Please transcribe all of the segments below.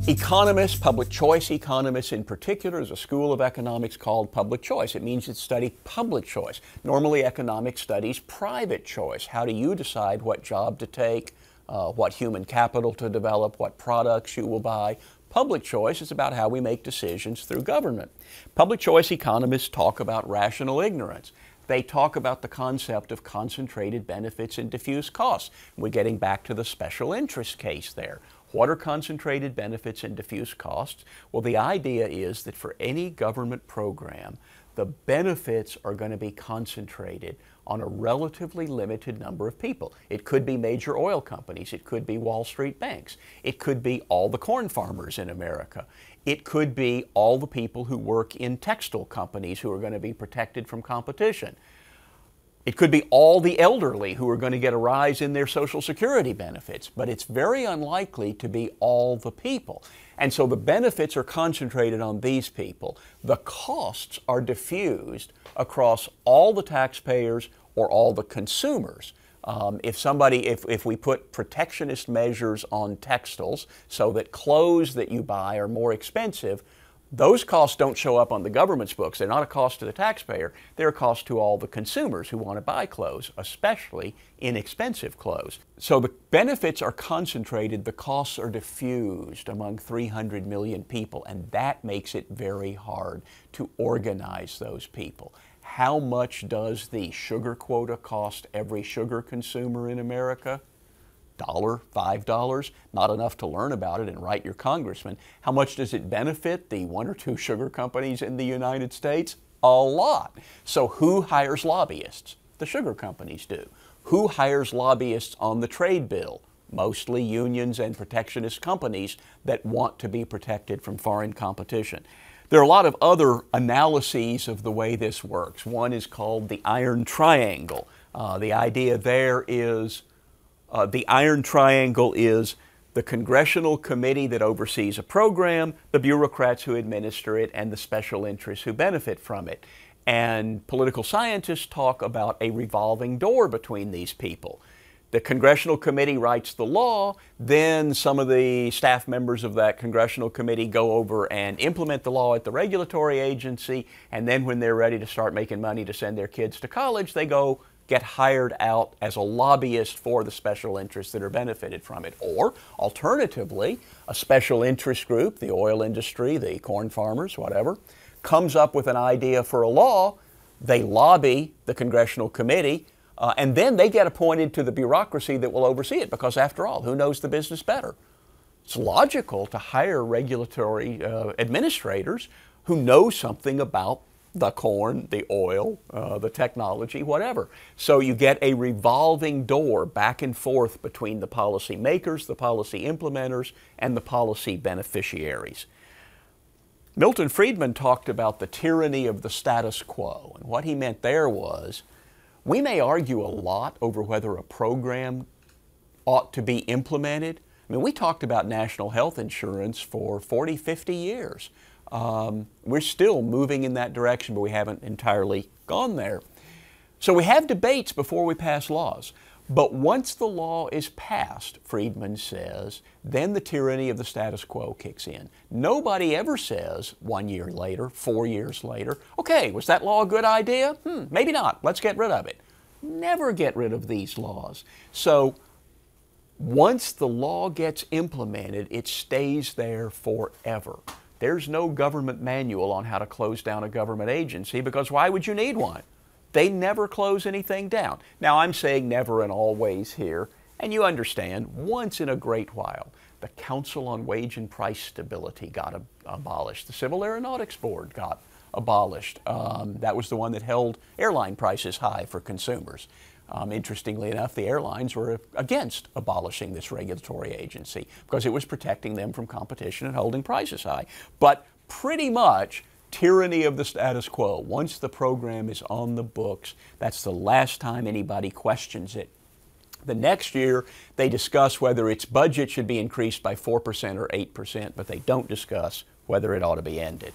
Economists, public choice economists in particular, is a school of economics called public choice. It means you study public choice. Normally economics studies private choice. How do you decide what job to take, what human capital to develop, what products you will buy? Public choice is about how we make decisions through government. Public choice economists talk about rational ignorance. They talk about the concept of concentrated benefits and diffuse costs. We're getting back to the special interest case there. What are concentrated benefits and diffuse costs? Well, the idea is that for any government program, the benefits are going to be concentrated on a relatively limited number of people. It could be major oil companies. It could be Wall Street banks. It could be all the corn farmers in America. It could be all the people who work in textile companies who are going to be protected from competition. It could be all the elderly who are going to get a rise in their Social Security benefits, but it's very unlikely to be all the people. And so the benefits are concentrated on these people. The costs are diffused across all the taxpayers or all the consumers. If we put protectionist measures on textiles so that clothes that you buy are more expensive, those costs don't show up on the government's books. They're not a cost to the taxpayer. They're a cost to all the consumers who want to buy clothes, especially inexpensive clothes. So the benefits are concentrated, the costs are diffused among 300 million people, and that makes it very hard to organize those people. How much does the sugar quota cost every sugar consumer in America? $1, $5, not enough to learn about it and write your congressman. How much does it benefit the 1 or 2 sugar companies in the United States? A lot. So who hires lobbyists? The sugar companies do. Who hires lobbyists on the trade bill? Mostly unions and protectionist companies that want to be protected from foreign competition. There are a lot of other analyses of the way this works. One is called the iron triangle. The idea there is the iron triangle is the congressional committee that oversees a program, the bureaucrats who administer it, and the special interests who benefit from it. And political scientists talk about a revolving door between these people. The congressional committee writes the law, then some of the staff members of that congressional committee go over and implement the law at the regulatory agency, and then when they're ready to start making money to send their kids to college, they go get hired out as a lobbyist for the special interests that are benefited from it. Or, alternatively, a special interest group, the oil industry, the corn farmers, whatever, comes up with an idea for a law, they lobby the congressional committee, and then they get appointed to the bureaucracy that will oversee it, because after all, who knows the business better? It's logical to hire regulatory administrators who know something about the corn, the oil, the technology, whatever. So you get a revolving door back and forth between the policy makers, the policy implementers, and the policy beneficiaries. Milton Friedman talked about the tyranny of the status quo, and what he meant there was, we may argue a lot over whether a program ought to be implemented. I mean, we talked about national health insurance for 40, 50 years. We're still moving in that direction, but we haven't entirely gone there. So we have debates before we pass laws. But once the law is passed, Friedman says, then the tyranny of the status quo kicks in. Nobody ever says 1 year later, 4 years later, okay, was that law a good idea? Maybe not. Let's get rid of it. Never get rid of these laws. So once the law gets implemented, it stays there forever. There's no government manual on how to close down a government agency, because why would you need one? They never close anything down. Now, I'm saying never and always here, and you understand, once in a great while, the Council on Wage and Price Stability got abolished. The Civil Aeronautics Board got abolished. That was the one that held airline prices high for consumers. Interestingly enough, the airlines were against abolishing this regulatory agency because it was protecting them from competition and holding prices high. But pretty much tyranny of the status quo. Once the program is on the books, that's the last time anybody questions it. The next year, they discuss whether its budget should be increased by 4% or 8%, but they don't discuss whether it ought to be ended.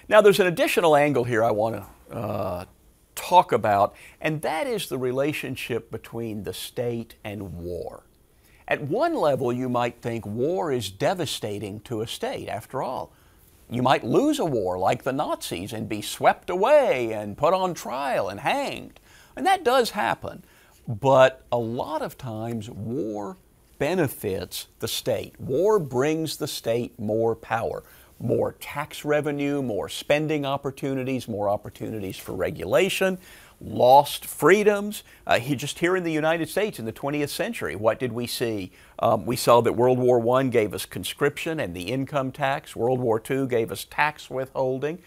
Now, there's an additional angle here I want to talk about, and that is the relationship between the state and war. At one level, you might think war is devastating to a state. After all, you might lose a war like the Nazis and be swept away and put on trial and hanged. And that does happen. But a lot of times, war benefits the state. War brings the state more power, more tax revenue, more spending opportunities, more opportunities for regulation, lost freedoms. Just here in the United States in the 20th century, what did we see? We saw that World War I gave us conscription and the income tax. World War II gave us tax withholding.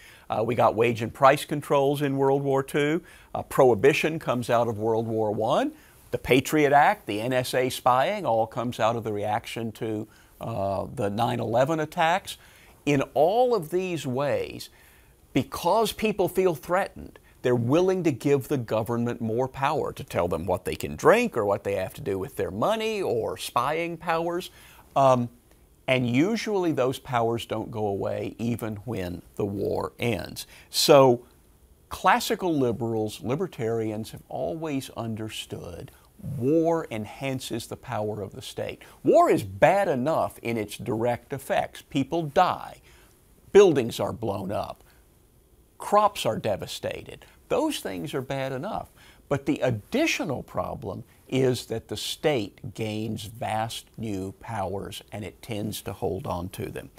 We got wage and price controls in World War II. Prohibition comes out of World War I. The Patriot Act, the NSA spying, all comes out of the reaction to the 9/11 attacks. In all of these ways, because people feel threatened, they're willing to give the government more power to tell them what they can drink or what they have to do with their money or spying powers. And usually those powers don't go away even when the war ends. So classical liberals, libertarians have always understood war enhances the power of the state. War is bad enough in its direct effects. People die. Buildings are blown up. Crops are devastated. Those things are bad enough. But the additional problem is that the state gains vast new powers and it tends to hold on to them.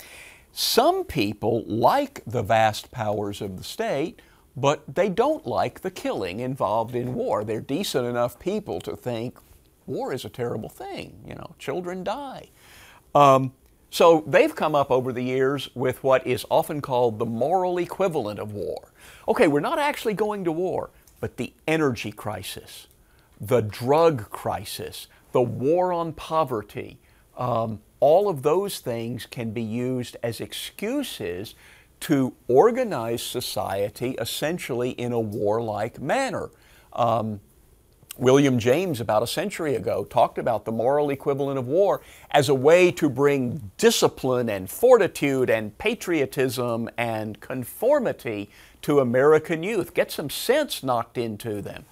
Some people like the vast powers of the state, but they don't like the killing involved in war. They're decent enough people to think war is a terrible thing. You know, children die. So they've come up over the years with what is often called the moral equivalent of war. Okay, we're not actually going to war, but the energy crisis, the drug crisis, the war on poverty, all of those things can be used as excuses to organize society essentially in a warlike manner. William James, about a century ago, talked about the moral equivalent of war as a way to bring discipline and fortitude and patriotism and conformity to American youth, get some sense knocked into them.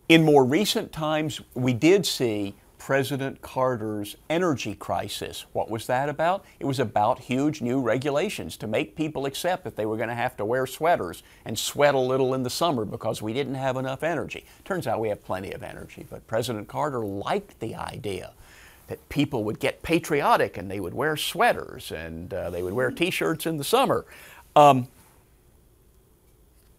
In more recent times, we did see President Carter's energy crisis. What was that about? It was about huge new regulations to make people accept that they were going to have to wear sweaters and sweat a little in the summer because we didn't have enough energy. Turns out we have plenty of energy, but President Carter liked the idea that people would get patriotic and they would wear sweaters and they would wear t-shirts in the summer.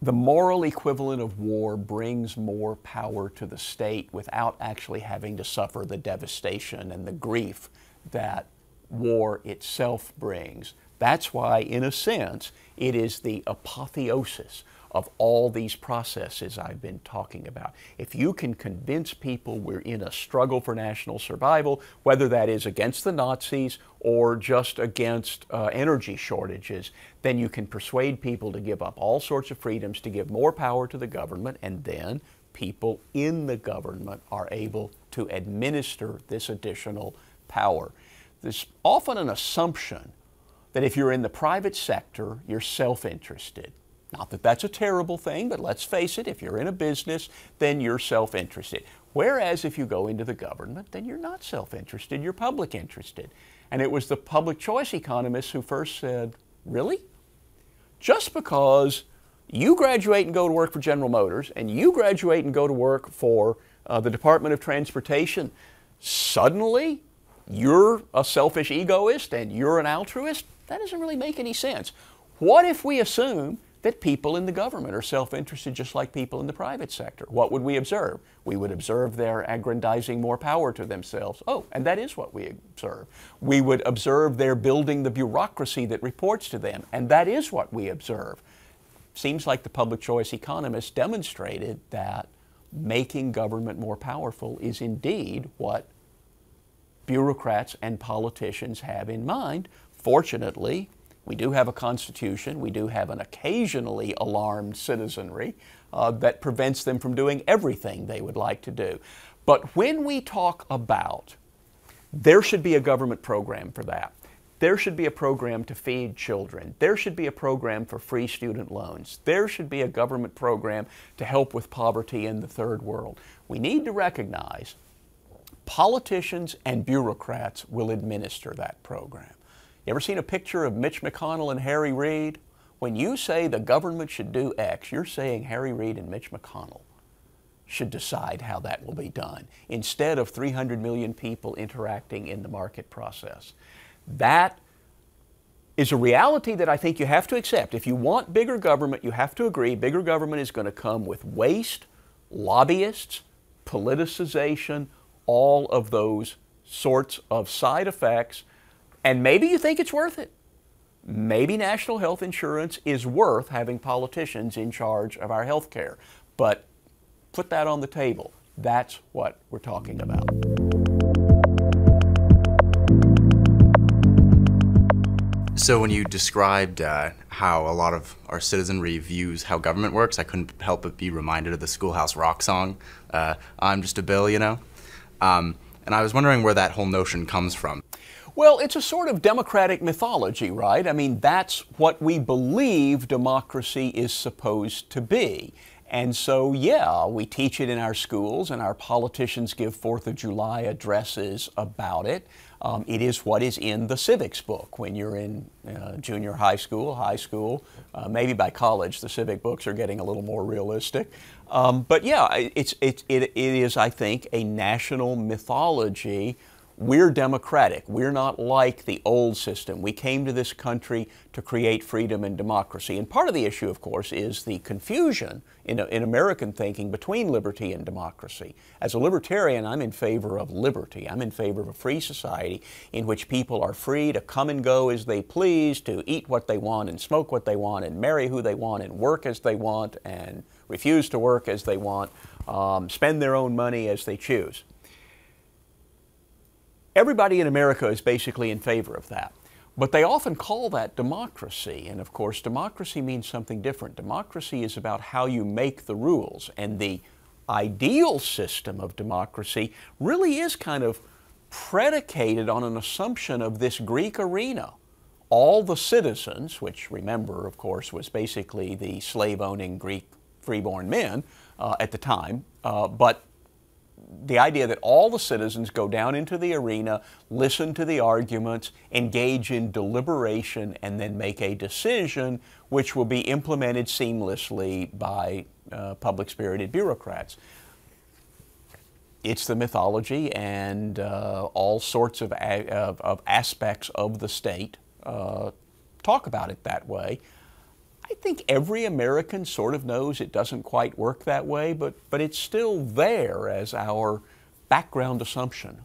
The moral equivalent of war brings more power to the state without actually having to suffer the devastation and the grief that war itself brings. That's why, in a sense, it is the apotheosis of all these processes I've been talking about. If you can convince people we're in a struggle for national survival, whether that is against the Nazis or just against energy shortages, then you can persuade people to give up all sorts of freedoms, to give more power to the government, and then people in the government are able to administer this additional power. There's often an assumption that if you're in the private sector, you're self-interested. Not that that's a terrible thing, but let's face it, if you're in a business, then you're self-interested. Whereas if you go into the government, then you're not self-interested, you're public interested. And it was the public choice economists who first said, really? Just because you graduate and go to work for General Motors, and you graduate and go to work for the Department of Transportation, suddenly you're a selfish egoist and you're an altruist? That doesn't really make any sense. What if we assume that people in the government are self-interested just like people in the private sector? What would we observe? We would observe their aggrandizing more power to themselves. Oh, and that is what we observe. We would observe their building the bureaucracy that reports to them, and that is what we observe. Seems like the public choice economists demonstrated that making government more powerful is indeed what bureaucrats and politicians have in mind. Fortunately, we do have a constitution, we do have an occasionally alarmed citizenry that prevents them from doing everything they would like to do. But when we talk about there should be a government program for that, there should be a program to feed children, there should be a program for free student loans, there should be a government program to help with poverty in the third world, we need to recognize Politicians and bureaucrats will administer that program. You ever seen a picture of Mitch McConnell and Harry Reid? When you say the government should do X, you're saying Harry Reid and Mitch McConnell should decide how that will be done, instead of 300 million people interacting in the market process. That is a reality that I think you have to accept. If you want bigger government, you have to agree bigger government is going to come with waste, lobbyists, politicization, all of those sorts of side effects, and maybe you think it's worth it. Maybe national health insurance is worth having politicians in charge of our health care, but put that on the table. That's what we're talking about. So when you described how a lot of our citizenry views how government works, I couldn't help but be reminded of the Schoolhouse Rock song, I'm just a bill, you know? And I was wondering where that whole notion comes from. Well, it's a sort of democratic mythology, right? I mean, that's what we believe democracy is supposed to be. And so, yeah, we teach it in our schools, and our politicians give 4th of July addresses about it. It is what is in the civics book when you're in junior high school, maybe by college the civic books are getting a little more realistic. But yeah, it is, I think, a national mythology. We're democratic. We're not like the old system. We came to this country to create freedom and democracy. And part of the issue, of course, is the confusion in American thinking between liberty and democracy. As a libertarian, I'm in favor of liberty. I'm in favor of a free society in which people are free to come and go as they please, to eat what they want and smoke what they want and marry who they want and work as they want and refuse to work as they want, spend their own money as they choose. Everybody in America is basically in favor of that. But they often call that democracy. And of course, democracy means something different. Democracy is about how you make the rules. And the ideal system of democracy really is kind of predicated on an assumption of this Greek arena. All the citizens, which remember, of course, was basically the slave-owning Greek freeborn men at the time, but the idea that all the citizens go down into the arena, listen to the arguments, engage in deliberation, and then make a decision which will be implemented seamlessly by public-spirited bureaucrats. It's the mythology, and all sorts of aspects of the state talk about it that way. I think every American sort of knows it doesn't quite work that way, but it's still there as our background assumption.